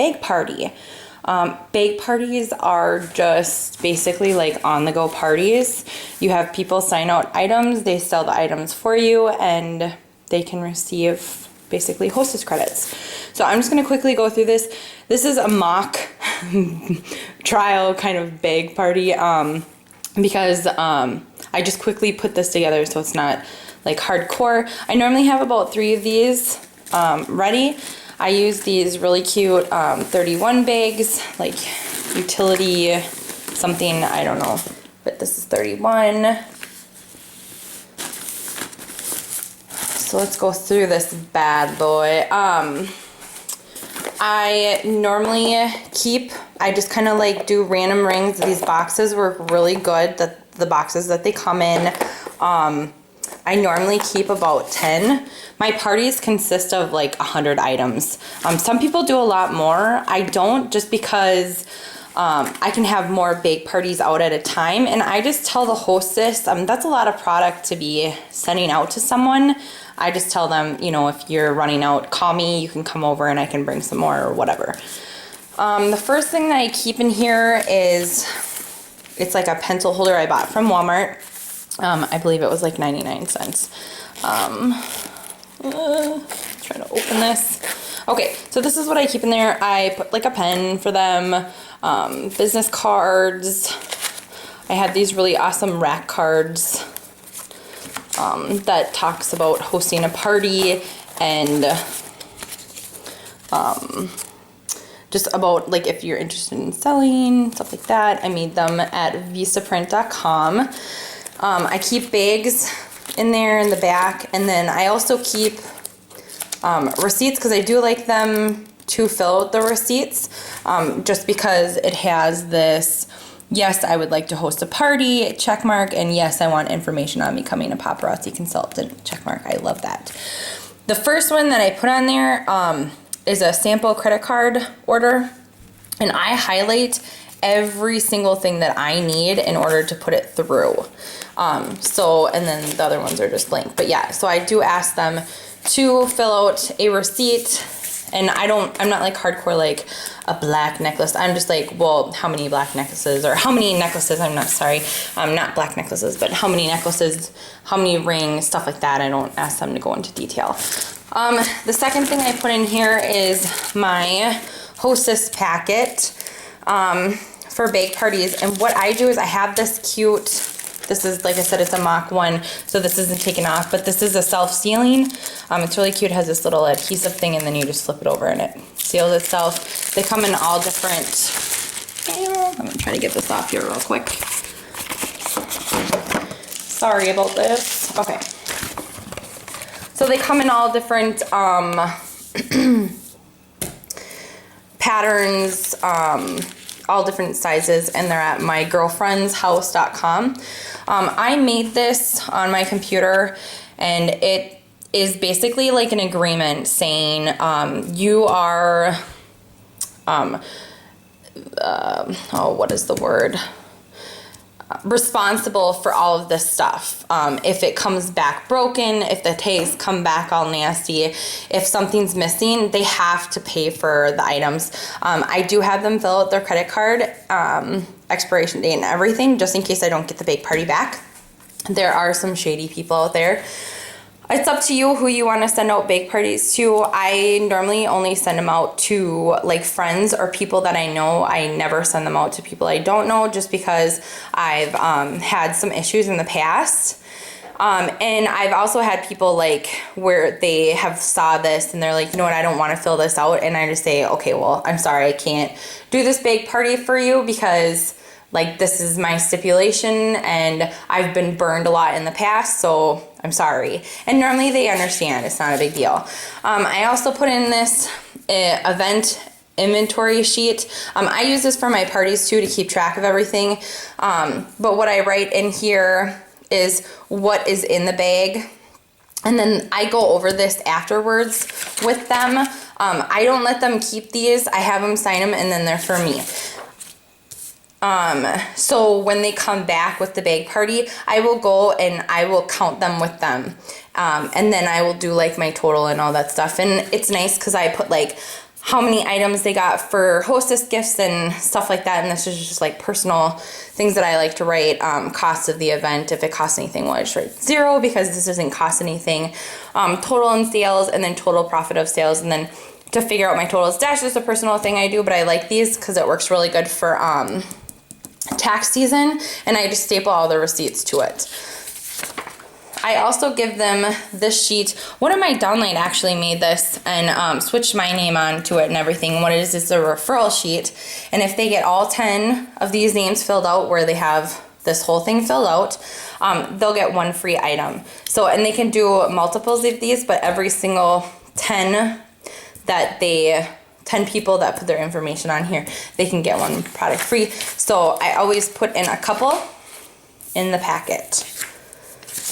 bake party. Bake parties are just basically like on-the-go parties. You have people sign out items, they sell the items for you, and they can receive basically hostess credits. So I'm just going to quickly go through this. This is a mock trial kind of bake party because I just quickly put this together so it's not like hardcore. I normally have about 3 of these ready. I use these really cute 31 bags, like utility something, I don't know, but this is 31. So let's go through this bad boy. I normally I just kind of like do random rings. These boxes work really good, the boxes that they come in. I normally keep about 10. My parties consist of like 100 items. Some people do a lot more. I don't, just because I can have more bake parties out at a time. And I just tell the hostess, that's a lot of product to be sending out to someone. I just tell them, you know, if you're running out, call me, you can come over and I can bring some more or whatever. The first thing that I keep in here is, it's like a pencil holder I bought from Walmart. I believe it was like 99 cents. Try to open this. Okay, so this is what I keep in there. I put like a pen for them, business cards. I have these really awesome rack cards that talks about hosting a party and just about like if you're interested in selling, stuff like that. I made them at vistaprint.com. I keep bags in there in the back, and then I also keep receipts because I do like them to fill out the receipts, just because it has this, yes, I would like to host a party, check mark, and yes, I want information on becoming a paparazzi consultant, check mark. I love that. The first one that I put on there is a sample credit card order, and I highlight every single thing that I need in order to put it through. And then the other ones are just blank. But yeah, so I do ask them to fill out a receipt, and I'm not like hardcore like a black necklace. I'm just like, well, how many black necklaces, or how many necklaces, not black necklaces, but how many necklaces, how many rings, stuff like that. I don't ask them to go into detail. The second thing I put in here is my hostess packet for bake parties. And what I do is I have this cute, this is, like I said, it's a mock one, so this isn't taken off, but this is a self-sealing. It's really cute. It has this little adhesive thing, and then you just flip it over and it seals itself. They come in all different, I'm gonna try to get this off here real quick. Sorry about this. Okay. So they come in all different patterns, all different sizes, and they're at mygirlfriendshouse.com. I made this on my computer, and it is basically like an agreement saying you are, what is the word? Responsible for all of this stuff. If it comes back broken, if the tags come back all nasty, if something's missing, they have to pay for the items. I do have them fill out their credit card, expiration date and everything, just in case I don't get the bake party back. There are some shady people out there. It's up to you who you want to send out bake parties to. I normally only send them out to like friends or people that I know. I never send them out to people I don't know, just because I've had some issues in the past. And I've also had people like where they have saw this and they're like, you know what, I don't want to fill this out. And I just say, okay, well, I'm sorry, I can't do this bake party for you because like this is my stipulation and I've been burned a lot in the past, so I'm sorry. And normally they understand, it's not a big deal. I also put in this event inventory sheet. I use this for my parties too to keep track of everything. But what I write in here is what is in the bag. And then I go over this afterwards with them. I don't let them keep these. I have them sign them and then they're for me. So when they come back with the bag party, I will go and I will count them with them. And then I will do like my total and all that stuff. And it's nice because I put like how many items they got for hostess gifts and stuff like that. And this is just like personal things that I like to write. Cost of the event. If it costs anything, well, I just write 0 because this doesn't cost anything. Total in sales, and then total profit of sales. And then to figure out my totals, that's just a personal thing I do, but I like these because it works really good for tax season. And I just staple all the receipts to it. I also give them this sheet. One of my downline actually made this and switched my name onto it and everything. What it is a referral sheet. And if they get all 10 of these names filled out where they have this whole thing filled out, they'll get 1 free item. So, and they can do multiples of these, but every single 10 people that put their information on here, they can get 1 product free. So I always put in a couple in the packet.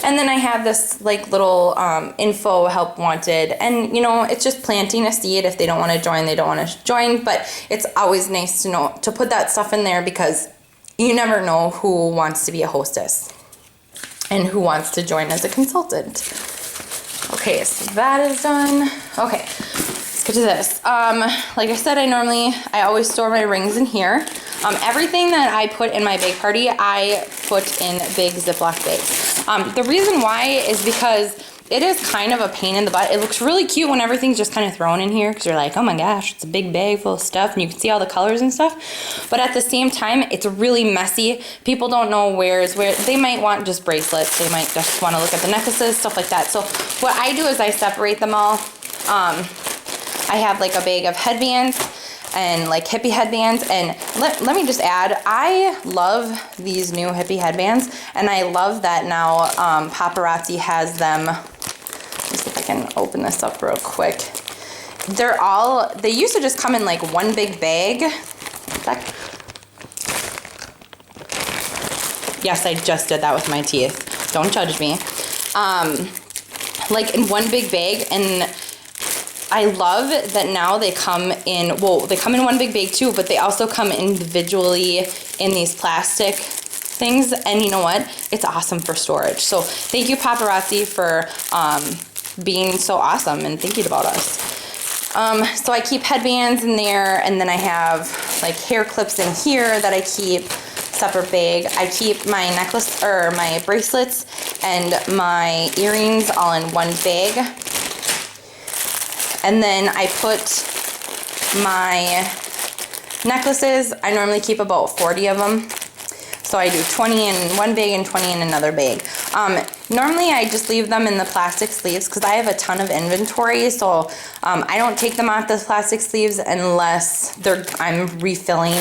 And then I have this like little info, help wanted, and you know, it's just planting a seed. If they don't want to join, they don't want to join, but it's always nice to know to put that stuff in there because you never know who wants to be a hostess and who wants to join as a consultant. Okay, so that is done. Okay, let's get to this. Like I said, I always store my rings in here. Everything that I put in my bake party, I put in big Ziploc bags. The reason why is because it is kind of a pain in the butt. It looks really cute when everything's just kind of thrown in here because you're like, oh my gosh, it's a big bag full of stuff and you can see all the colors and stuff. But at the same time, it's really messy. People don't know where's where. They might want just bracelets. They might just want to look at the necklaces, stuff like that. So what I do is I separate them all. I have like a bag of headbands and like hippie headbands, and let me just add, I love these new hippie headbands, and I love that now Paparazzi has them. Let me see if I can open this up real quick. They used to just come in like 1 big bag. Yes, I just did that with my teeth. Don't judge me. Like in 1 big bag, and I love that now they come in, well, they come in 1 big bag too, but they also come individually in these plastic things, and you know what? It's awesome for storage. So thank you, Paparazzi, for being so awesome and thinking about us. So I keep headbands in there, and then I have like hair clips in here that I keep separate bag. I keep my necklace or my bracelets and my earrings all in 1 bag. And then I put my necklaces, I normally keep about 40 of them. So I do 20 in 1 bag and 20 in another bag. Normally I just leave them in the plastic sleeves because I have a ton of inventory. So I don't take them off the plastic sleeves unless I'm refilling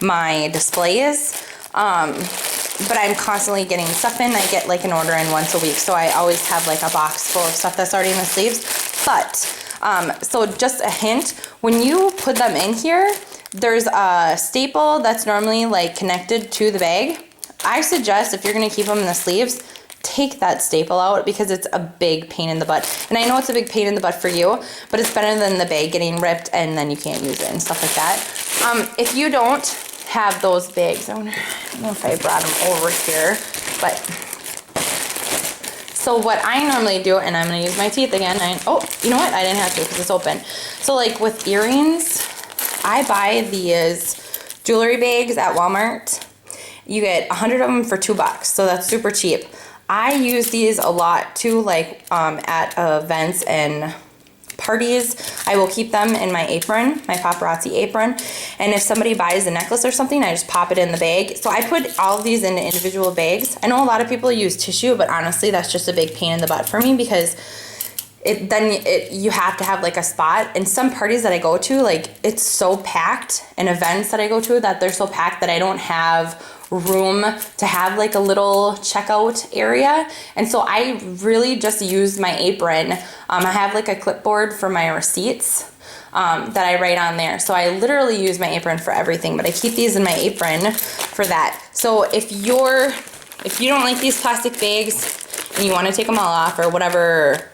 my displays. But I'm constantly getting stuff in. I get like an order in once a week. So I always have like a box full of stuff that's already in the sleeves. But so just a hint, when you put them in here, there's a staple that's normally like connected to the bag. I suggest if you're gonna keep them in the sleeves, take that staple out because it's a big pain in the butt. And I know it's a big pain in the butt for you, but it's better than the bag getting ripped and then you can't use it and stuff like that. If you don't have those bags, I don't know if I brought them over here, but so what I normally do, and I'm going to use my teeth again. Oh, you know what? I didn't have to because it's open. So like with earrings, I buy these jewelry bags at Walmart. You get 100 of them for $2, so that's super cheap. I use these a lot too, like at events and parties. I will keep them in my apron, my paparazzi apron. And if somebody buys a necklace or something, I just pop it in the bag. So I put all of these into individual bags. I know a lot of people use tissue, but honestly, that's just a big pain in the butt for me because you have to have like a spot. And some parties that I go to, like it's so packed, and events that I go to that they're so packed that I don't have room to have like a little checkout area. And so I really just use my apron. I have like a clipboard for my receipts that I write on there. So I literally use my apron for everything, but I keep these in my apron for that. So if you don't like these plastic bags and you want to take them all off or whatever,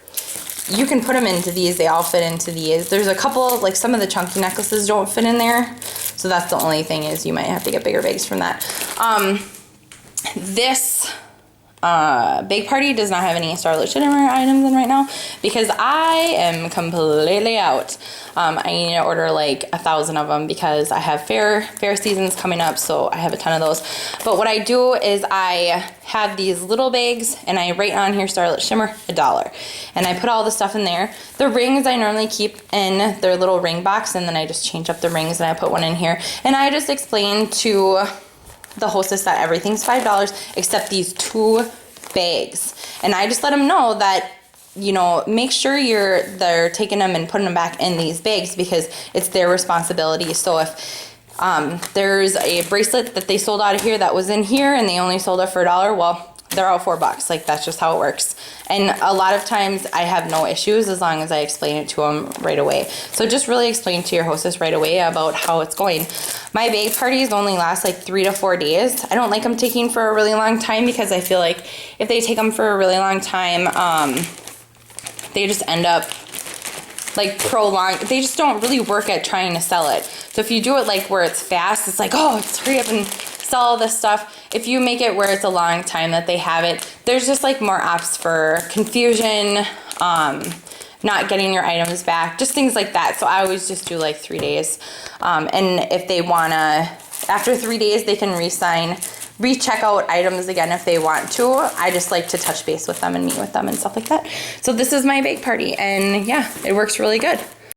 you can put them into these. They all fit into these. There's a couple, like some of the chunky necklaces don't fit in there. So that's the only thing is you might have to get bigger bags from that. This Bake Party does not have any Starlit Shimmer items in right now because I am completely out. I need to order like 1,000 of them because I have fair seasons coming up, so I have a ton of those. But what I do is I have these little bags and I write on here Starlit Shimmer $1, and I put all the stuff in there. The rings I normally keep in their little ring box, and then I just change up the rings and I put one in here, and I just explain to the hostess that everything's $5 except these 2 bags, and I just let them know that, you know, make sure they're taking them and putting them back in these bags because it's their responsibility. So if there's a bracelet that they sold out of here that was in here and they only sold it for $1, well, they're out $4. Like, that's just how it works. And a lot of times I have no issues as long as I explain it to them right away. So just really explain to your hostess right away about how it's going. My bake parties only last like 3 to 4 days. I don't like them taking for a really long time because I feel like if they take them for a really long time, they just end up like prolonged. They just don't really work at trying to sell it. So if you do it like where it's fast, it's like, oh, let's hurry up and sell all this stuff. If you make it where it's a long time that they have it, there's just like more ops for confusion, not getting your items back, just things like that. So I always just do like 3 days. And if they wanna, after 3 days, they can recheck out items again if they want to. I just like to touch base with them and meet with them and stuff like that. So this is my bake party, and yeah, it works really good.